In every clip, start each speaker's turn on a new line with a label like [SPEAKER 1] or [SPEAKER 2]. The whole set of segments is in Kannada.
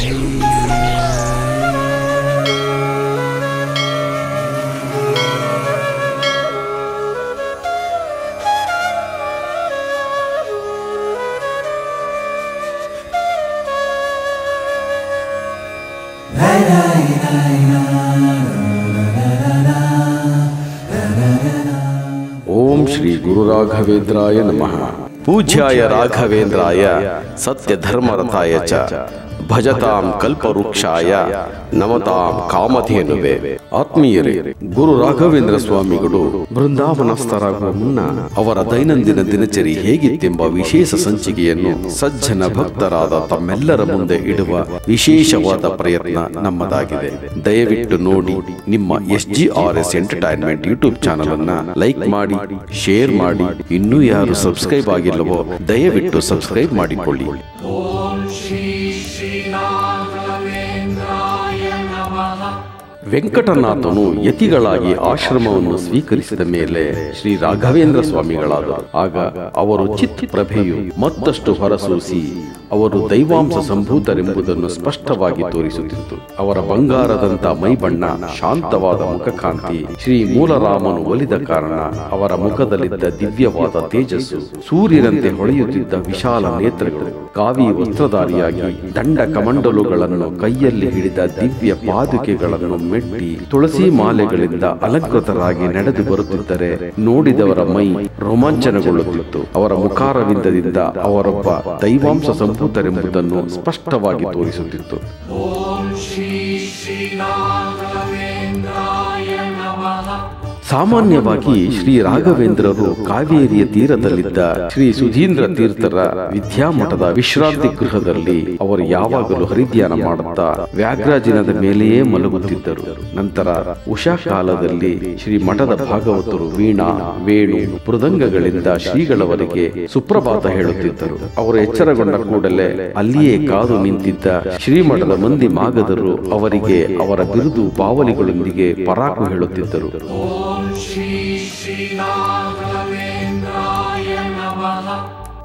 [SPEAKER 1] ಓಂ ಶ್ರೀ ಗುರು ರಾಘವೇಂದ್ರಾಯ ನಮಃ. ಪೂಜ್ಯಾಯ ರಾಘವೇಂದ್ರಾಯ ಸತ್ಯ ಧರ್ಮರಥಾಯ ಚ ಭಜತಾಂ ಕಲ್ಪವೃಕ್ಷಾಯ ನಮತಾಂ ಕಾಮಧೇನುವೆ. ಆತ್ಮೀಯರೇ, ಗುರು ರಾಘವೇಂದ್ರ ಸ್ವಾಮಿಗಳು ಬೃಂದಾವನಸ್ಥರಾಗುವ ಮುನ್ನ ಅವರ ದೈನಂದಿನ ದಿನಚರಿ ಹೇಗಿತ್ತೆಂಬ ವಿಶೇಷ ಸಂಚಿಕೆಯನ್ನು ಸಜ್ಜನ ಭಕ್ತರಾದ ತಮ್ಮೆಲ್ಲರ ಮುಂದೆ ಇಡುವ ವಿಶೇಷವಾದ ಪ್ರಯತ್ನ ನಮ್ಮದಾಗಿದೆ. ದಯವಿಟ್ಟು ನೋಡಿ. ನಿಮ್ಮ SGRS ಎಂಟರ್ಟೈನ್ಮೆಂಟ್ ಯೂಟ್ಯೂಬ್ ಚಾನಲ್ ಅನ್ನ ಲೈಕ್ ಮಾಡಿ, ಶೇರ್ ಮಾಡಿ. ಇನ್ನೂ ಯಾರು ಸಬ್ಸ್ಕ್ರೈಬ್ ಆಗಿಲ್ಲವೋ ದಯವಿಟ್ಟು ಸಬ್ಸ್ಕ್ರೈಬ್ ಮಾಡಿಕೊಳ್ಳಿ. ವೆಂಕಟನಾಥನು ಯತಿಗಳಾಗಿ ಆಶ್ರಮವನ್ನು ಸ್ವೀಕರಿಸಿದ ಮೇಲೆ ಶ್ರೀ ರಾಘವೇಂದ್ರ ಸ್ವಾಮಿಗಳಾದರು. ಆಗ ಅವರು ಚಿತ್ ಪ್ರಭೆಯು ಮತ್ತಷ್ಟು ಹೊರಸೂಸಿ ಅವರು ದೈವಾಂಶ ಸಂಭೂತರೆಂಬುದನ್ನು ಸ್ಪಷ್ಟವಾಗಿ ತೋರಿಸುತ್ತಿತ್ತು. ಅವರ ಬಂಗಾರದಂತ ಮೈಬಣ್ಣ, ಶಾಂತವಾದ ಮುಖಕಾಂತಿ, ಶ್ರೀ ಮೂಲರಾಮನು ಒಲಿದ ಕಾರಣ ಅವರ ಮುಖದಲ್ಲಿದ್ದ ದಿವ್ಯವಾದ ತೇಜಸ್ಸು, ಸೂರ್ಯನಂತೆ ಹೊಳೆಯುತ್ತಿದ್ದ ವಿಶಾಲ ನೇತ್ರಗಳು, ಕಾವಿ ವಸ್ತ್ರಧಾರಿಯಾಗಿ ದಂಡ ಕಮಂಡಲುಗಳನ್ನು ಕೈಯಲ್ಲಿ ಹಿಡಿದ ದಿವ್ಯ ಪಾದುಕೆಗಳನ್ನು ಮೆಟ್ಟಿ ತುಳಸಿ ಮಾಲೆಗಳಿಂದ ಅಲಂಕೃತರಾಗಿ ನಡೆದು ಬರುತ್ತಿದ್ದರೆ ನೋಡಿದವರ ಮೈ ರೋಮಾಂಚನಗೊಳ್ಳುತ್ತಿತ್ತು. ಅವರ ಮುಖಾರವಿಂದದಿಂದ ಅವರೊಬ್ಬ ದೈವಾಂಶ ಸಂಭೂತರೆಂಬುದನ್ನು ಸ್ಪಷ್ಟವಾಗಿ ತೋರಿಸುತ್ತಿತ್ತು. ಸಾಮಾನ್ಯವಾಗಿ ಶ್ರೀ ರಾಘವೇಂದ್ರರು ಕಾವೇರಿಯ ತೀರದಲ್ಲಿದ್ದ ಶ್ರೀ ಸುಧೀಂದ್ರ ತೀರ್ಥರ ವಿದ್ಯಾಮಠದ ವಿಶ್ರಾಂತಿ ಗೃಹದಲ್ಲಿ ಅವರು ಯಾವಾಗಲೂ ಹರಿಧ್ಯಾನ ಮಾಡುತ್ತಾ ವ್ಯಾಘ್ರಾಜಿನದ ಮೇಲೆಯೇ ಮಲಗುತ್ತಿದ್ದರು. ನಂತರ ಉಷಾ ಕಾಲದಲ್ಲಿ ಶ್ರೀ ಮಠದ ಭಾಗವತರು ವೀಣಾ, ವೇಣು, ಮೃದಂಗಗಳಿಂದ ಶ್ರೀಗಳವರಿಗೆ ಸುಪ್ರಭಾತ ಹೇಳುತ್ತಿದ್ದರು. ಅವರು ಎಚ್ಚರಗೊಂಡ ಕೂಡಲೇ ಅಲ್ಲಿಯೇ ಕಾದು ನಿಂತಿದ್ದ ಶ್ರೀಮಠದ ಮಂದಿ ಮಾಗದರು ಅವರಿಗೆ ಅವರ ಬಿರುದು ಬಾವಲಿಗಳೊಂದಿಗೆ ಪರಾಕು ಹೇಳುತ್ತಿದ್ದರು.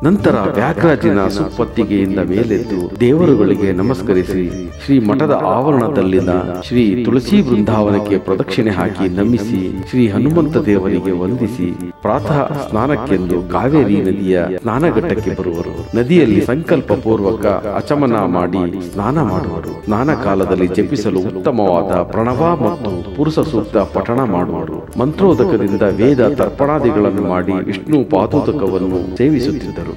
[SPEAKER 1] ನಂತರ ವ್ಯಾಘ್ರಾಜಿನ ಸುಪ್ಪತ್ತಿಗೆಯಿಂದ ಮೇಲೆದ್ದು ದೇವರುಗಳಿಗೆ ನಮಸ್ಕರಿಸಿ ಶ್ರೀ ಮಠದ ಆವರಣದಲ್ಲಿನ ಶ್ರೀ ತುಳಸಿ ಬೃಂದಾವನಕ್ಕೆ ಪ್ರದಕ್ಷಿಣೆ ಹಾಕಿ ನಮಿಸಿ ಶ್ರೀ ಹನುಮಂತ ದೇವರಿಗೆ ವಂದಿಸಿ ಪ್ರಾತಃ ಸ್ನಾನಕ್ಕೆಂದು ಕಾವೇರಿ ನದಿಯ ಸ್ನಾನಘಟ್ಟಕ್ಕೆ ಬರುವರು. ನದಿಯಲ್ಲಿ ಸಂಕಲ್ಪ ಪೂರ್ವಕ ಅಚಮನ ಮಾಡಿ ಸ್ನಾನ ಮಾಡುವರು. ಸ್ನಾನ ಕಾಲದಲ್ಲಿ ಜಪಿಸಲು ಉತ್ತಮವಾದ ಪ್ರಣವ ಮತ್ತು ಪುರುಷ ಸೂಕ್ತ ಪಠಣ ಮಾಡುವರು. ಮಂತ್ರೋದಕದಿಂದ ವೇದ ತರ್ಪಣಾದಿಗಳನ್ನು ಮಾಡಿ ವಿಷ್ಣು ಪಾದೋದಕವನ್ನು ಸೇವಿಸುತ್ತಿದ್ದರು.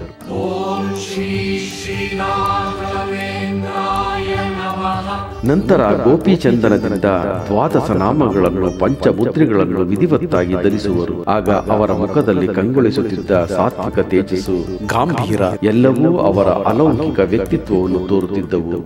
[SPEAKER 1] ನಂತರ ಗೋಪಿಚಂದನದಿಂದ ದ್ವಾದಶ ನಾಮಗಳನ್ನು, ಪಂಚಮುದ್ರೆಗಳನ್ನು ವಿಧಿವತ್ತಾಗಿ ಧರಿಸುವರು. ಆಗ ಅವರ ಮುಖದಲ್ಲಿ ಕಂಗೊಳಿಸುತ್ತಿದ್ದ ಸಾತ್ವಿಕ ತೇಜಸ್ಸು, ಗಾಂಭೀರ ಎಲ್ಲವೂ ಅವರ ಅಲೌಕಿಕ ವ್ಯಕ್ತಿತ್ವವನ್ನು ತೋರುತ್ತಿದ್ದವು.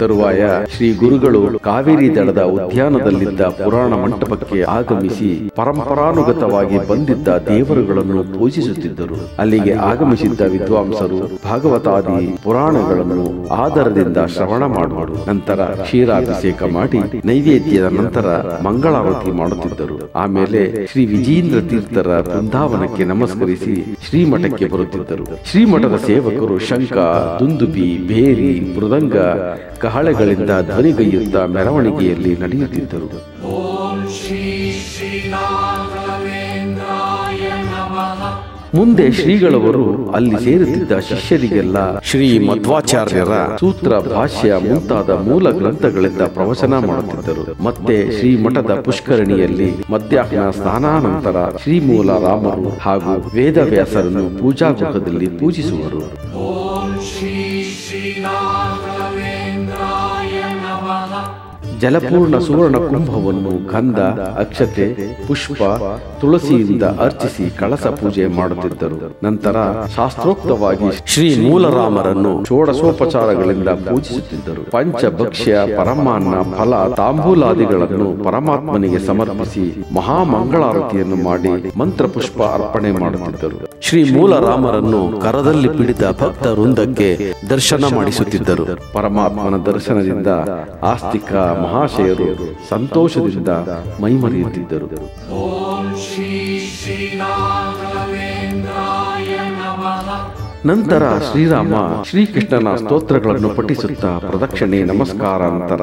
[SPEAKER 1] ತರುವಾಯ ಶ್ರೀ ಗುರುಗಳು ಕಾವೇರಿ ದಡದ ಉದ್ಯಾನದಲ್ಲಿದ್ದ ಪುರಾಣ ಮಂಟಪಕ್ಕೆ ಆಗಮಿಸಿ ಪರಂಪರಾನುಗತವಾಗಿ ಬಂದಿದ್ದ ದೇವರುಗಳನ್ನು ಪೂಜಿಸುತ್ತಿದ್ದರು. ಅಲ್ಲಿಗೆ ಆಗಮಿಸಿದ್ದ ವಿದ್ವಾಂಸರು ಭಾಗವತಾದಿ ಪುರಾಣಗಳನ್ನು ಆದರದಿಂದ ಶ್ರವಣ ಮಾಡುವರು. ನಂತರ ಕ್ಷೀರಾಭಿಷೇಕ ಮಾಡಿ ನೈವೇದ್ಯದ ನಂತರ ಮಂಗಳಾರತಿ ಮಾಡುತ್ತಿದ್ದರು. ಆಮೇಲೆ ಶ್ರೀ ವಿಜೇಂದ್ರ ತೀರ್ಥರ ಬೃಂದಾವನಕ್ಕೆ ನಮಸ್ಕರಿಸಿ ಶ್ರೀಮಠಕ್ಕೆ ಬರುತ್ತಿದ್ದರು. ಶ್ರೀಮಠದ ಸೇವಕರು ಶಂಖ, ದುಂದುಬಿ, ಬೇರಿ, ಮೃದಂಗ, ಕಹಳೆಗಳಿಂದ ಧ್ವನಿಗೈಯುತ್ತಾ ಮೆರವಣಿಗೆಯಲ್ಲಿ ನಡೆಯುತ್ತಿದ್ದರು. ಮುಂದೆ ಶ್ರೀಗಳವರು ಅಲ್ಲಿ ಸೇರುತ್ತಿದ್ದ ಶಿಷ್ಯರಿಗೆಲ್ಲ ಶ್ರೀ ಮಧ್ವಾಚಾರ್ಯರ ಸೂತ್ರ, ಭಾಷ್ಯ ಮುಂತಾದ ಮೂಲ ಗ್ರಂಥಗಳಿಂದ ಪ್ರವಚನ ಮಾಡುತ್ತಿದ್ದರು. ಮತ್ತೆ ಶ್ರೀಮಠದ ಪುಷ್ಕರಣಿಯಲ್ಲಿ ಮಧ್ಯಾಹ್ನ ಸ್ನಾನಾನಂತರ ಶ್ರೀಮೂಲ ರಾಮರು ಹಾಗೂ ವೇದವ್ಯಾಸರನ್ನು ಪೂಜಾಗೃಹದಲ್ಲಿ ಪೂಜಿಸುವರು. ಜಲಪೂರ್ಣ ಸುವರ್ಣ ಕುಂಭವನ್ನು ಗಂಧ, ಅಕ್ಷತೆ, ಪುಷ್ಪ, ತುಳಸಿಯಿಂದ ಅರ್ಚಿಸಿ ಕಳಸ ಪೂಜೆ ಮಾಡುತ್ತಿದ್ದರು. ನಂತರ ಶಾಸ್ತ್ರೋಕ್ತವಾಗಿ ಶ್ರೀ ಮೂಲರಾಮರನ್ನು ಷೋಡಶೋಪಚಾರಗಳಿಂದ ಪೂಜಿಸುತ್ತಿದ್ದರು. ಪಂಚಭಕ್ಷ್ಯ, ಪರಮಾನ್ನ, ಫಲ, ತಾಂಬೂಲಾದಿಗಳನ್ನು ಪರಮಾತ್ಮನಿಗೆ ಸಮರ್ಪಿಸಿ ಮಹಾಮಂಗಳಾರತಿಯನ್ನು ಮಾಡಿ ಮಂತ್ರ ಪುಷ್ಪ ಅರ್ಪಣೆ ಮಾಡುತ್ತಿದ್ದರು. ಶ್ರೀ ಮೂಲರಾಮರನ್ನು ಕರದಲ್ಲಿ ಪಿಡಿದ ಭಕ್ತ ವೃಂದಕ್ಕೆ ದರ್ಶನ ಮಾಡಿಸುತ್ತಿದ್ದರು. ಪರಮಾತ್ಮನ ದರ್ಶನದಿಂದ ಆಸ್ತಿಕ ಮಹಾಶಯರು ಸಂತೋಷದಿಂದ ಮೈಮರೆಯುತ್ತಿದ್ದರು. ಓಂ ಶ್ರೀ ಶ್ರೀ ರಾಘವೇಂದ್ರಾಯ ನಮಃ. ನಂತರ ಶ್ರೀರಾಮ ಶ್ರೀಕೃಷ್ಣನ ಸ್ತೋತ್ರಗಳನ್ನು ಪಠಿಸುತ್ತಾ ಪ್ರದಕ್ಷಿಣೆ ನಮಸ್ಕಾರ ನಂತರ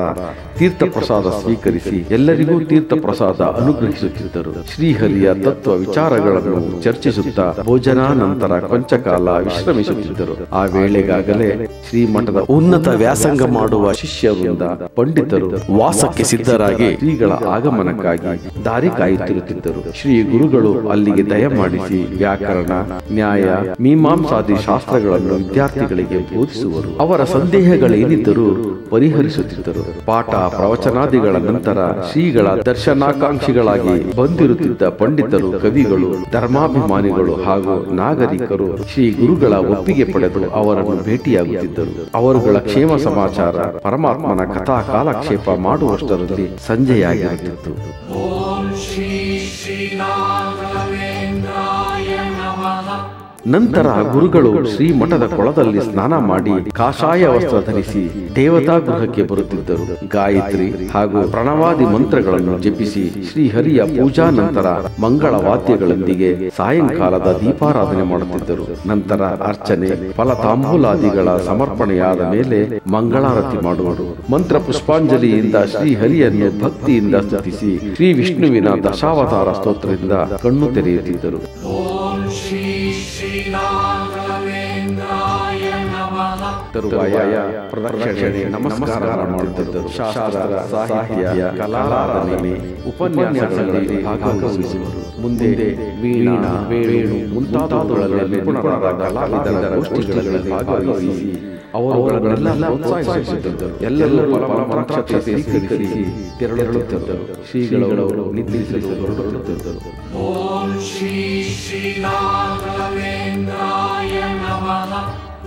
[SPEAKER 1] ತೀರ್ಥ ಪ್ರಸಾದ ಸ್ವೀಕರಿಸಿ ಎಲ್ಲರಿಗೂ ತೀರ್ಥ ಪ್ರಸಾದ ಅನುಗ್ರಹಿಸುತ್ತಿದ್ದರು. ಶ್ರೀಹರಿಯ ತತ್ವ ವಿಚಾರಗಳನ್ನು ಚರ್ಚಿಸುತ್ತಾ ಭೋಜನ ನಂತರ ಕೊಂಚಕಾಲ ವಿಶ್ರಮಿಸುತ್ತಿದ್ದರು. ಆ ವೇಳೆಗಾಗಲೇ ಶ್ರೀಮಠದ ಉನ್ನತ ವ್ಯಾಸಂಗ ಮಾಡುವ ಶಿಷ್ಯರಿಂದ ಪಂಡಿತರು ವಾಸಕ್ಕೆ ಸಿದ್ಧರಾಗಿ ಶ್ರೀಗಳ ಆಗಮನಕ್ಕಾಗಿ ದಾರಿ ಕಾಯುತ್ತಿರುತ್ತಿದ್ದರು. ಶ್ರೀ ಗುರುಗಳು ಅಲ್ಲಿಗೆ ದಯಮಾಡಿಸಿ ವ್ಯಾಕರಣ, ನ್ಯಾಯ, ಮೀಮಾಂಸಾದಿ ಶಾಸ್ತ್ರಗಳನ್ನು ವಿದ್ಯಾರ್ಥಿಗಳಿಗೆ ಬೋಧಿಸುವರು. ಅವರ ಸಂದೇಹಗಳೇನಿದ್ದರೂ ಪರಿಹರಿಸುತ್ತಿದ್ದರು. ಪಾಠ ಪ್ರವಚನಾದಿಗಳ ನಂತರ ಶ್ರೀಗಳ ದರ್ಶನಾಕಾಂಕ್ಷಿಗಳಾಗಿ ಬಂದಿರುತ್ತಿದ್ದ ಪಂಡಿತರು, ಕವಿಗಳು, ಧರ್ಮಾಭಿಮಾನಿಗಳು ಹಾಗೂ ನಾಗರಿಕರು ಶ್ರೀ ಗುರುಗಳ ಒಪ್ಪಿಗೆ ಪಡೆದು ಅವರನ್ನು ಭೇಟಿಯಾಗುತ್ತಿದ್ದರು. ಅವರುಗಳ ಕ್ಷೇಮ ಸಮಾಚಾರ, ಪರಮಾತ್ಮನ ಕಥಾ ಕಾಲಕ್ಷೇಪ ಮಾಡುವಷ್ಟರಲ್ಲಿ ಸಂಜೆಯಾಗಿರುತ್ತಿತ್ತು. ನಂತರ ಗುರುಗಳು ಶ್ರೀಮಠದ ಕೊಳದಲ್ಲಿ ಸ್ನಾನ ಮಾಡಿ ಕಾಷಾಯ ವಸ್ತ್ರ ಧರಿಸಿ ದೇವತಾ ಗೃಹಕ್ಕೆ ಬರುತ್ತಿದ್ದರು. ಗಾಯತ್ರಿ ಹಾಗೂ ಪ್ರಣವಾದಿ ಮಂತ್ರಗಳನ್ನು ಜಪಿಸಿ ಶ್ರೀಹರಿಯ ಪೂಜಾ ನಂತರ ಮಂಗಳ ವಾದ್ಯಗಳೊಂದಿಗೆ ಸಾಯಂಕಾಲದ ದೀಪಾರಾಧನೆ ಮಾಡುತ್ತಿದ್ದರು. ನಂತರ ಅರ್ಚನೆ, ಫಲತಾಂಬೂಲಾದಿಗಳ ಸಮರ್ಪಣೆಯಾದ ಮೇಲೆ ಮಂಗಳಾರತಿ ಮಾಡುವರು. ಮಂತ್ರ ಪುಷ್ಪಾಂಜಲಿಯಿಂದ ಶ್ರೀಹರಿಯನ್ನು ಭಕ್ತಿಯಿಂದ ಸ್ತುತಿಸಿ ಶ್ರೀ ವಿಷ್ಣುವಿನ ದಶಾವತಾರ ಸ್ತೋತ್ರದಿಂದ ಕಣ್ಣು ತೆರೆಯುತ್ತಿದ್ದರು. ತರುವಾಯ ಪ್ರದಕ್ಷಿಣೆ ನಮಸ್ಕಾರ ಮಾಡುತ್ತಿದ್ದರು. ಶಾಸ್ತ್ರ, ಸಾಹಿತ್ಯ, ಕಲಾರಾಧನೆ, ಉಪನ್ಯಾಸಗಳಲ್ಲಿ ಭಾಗವಹಿಸುವರು. ಮುಂದೆ ವೀಣಾ, ವೇಣು ಮುಂತಾದವುಗಳಲ್ಲಿ ನಿಪುಣರಾದ ಕಲಾವಿದರ ಗೋಷ್ಠಿಗಳಲ್ಲಿ ಭಾಗವಹಿಸಿ ಅವರುಗಳನ್ನೆಲ್ಲ ಪ್ರೋತ್ಸಾಹಿಸುತ್ತಿದ್ದರು. ಎಲ್ಲರೂ ಪರಮಕ್ಷತೆ ಸ್ವೀಕರಿಸಿ ತೆರಳುತ್ತಿದ್ದರು. ಶ್ರೀಗಳವರು ನಿದ್ರಿಸಲು ಹೊರಡುತ್ತಿದ್ದರು.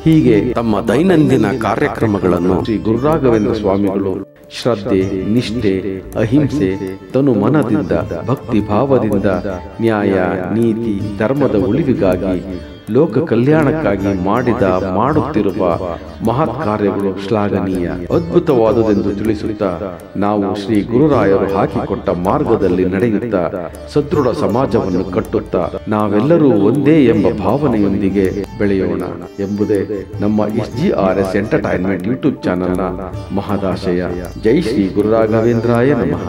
[SPEAKER 1] ಹೀಗೆ ತಮ್ಮ ದೈನಂದಿನ ಕಾರ್ಯಕ್ರಮಗಳನ್ನು ಶ್ರೀ ಗುರುರಾಘವೇಂದ್ರ ಸ್ವಾಮಿಗಳು ಶ್ರದ್ಧೆ, ನಿಷ್ಠೆ, ಅಹಿಂಸೆ, ತನು ಮನದಿಂದ, ಭಕ್ತಿ ಭಾವದಿಂದ ನ್ಯಾಯ, ನೀತಿ, ಧರ್ಮದ ಉಳಿವಿಗಾಗಿ, ಲೋಕ ಕಲ್ಯಾಣಕ್ಕಾಗಿ ಮಾಡುತ್ತಿರುವ ಮಹತ್ ಕಾರ್ಯಗಳು ಶ್ಲಾಘನೀಯ, ಅದ್ಭುತವಾದುದೆಂದು ತಿಳಿಸುತ್ತಾ ನಾವು ಶ್ರೀ ಗುರುರಾಯರು ಹಾಕಿಕೊಟ್ಟ ಮಾರ್ಗದಲ್ಲಿ ನಡೆಯುತ್ತಾ ಸದೃಢ ಸಮಾಜವನ್ನು ಕಟ್ಟುತ್ತಾ ನಾವೆಲ್ಲರೂ ಒಂದೇ ಎಂಬ ಭಾವನೆಯೊಂದಿಗೆ ಬೆಳೆಯೋಣ ಎಂಬುದೇ ನಮ್ಮ SGRS ಎಂಟರ್ಟೈನ್ಮೆಂಟ್ ಯೂಟ್ಯೂಬ್ ಚಾನೆಲ್ನ ಮಹದಾಶಯ. ಜೈ ಶ್ರೀ ಗುರುರಾಘವೇಂದ್ರಾಯ ನಮಃ.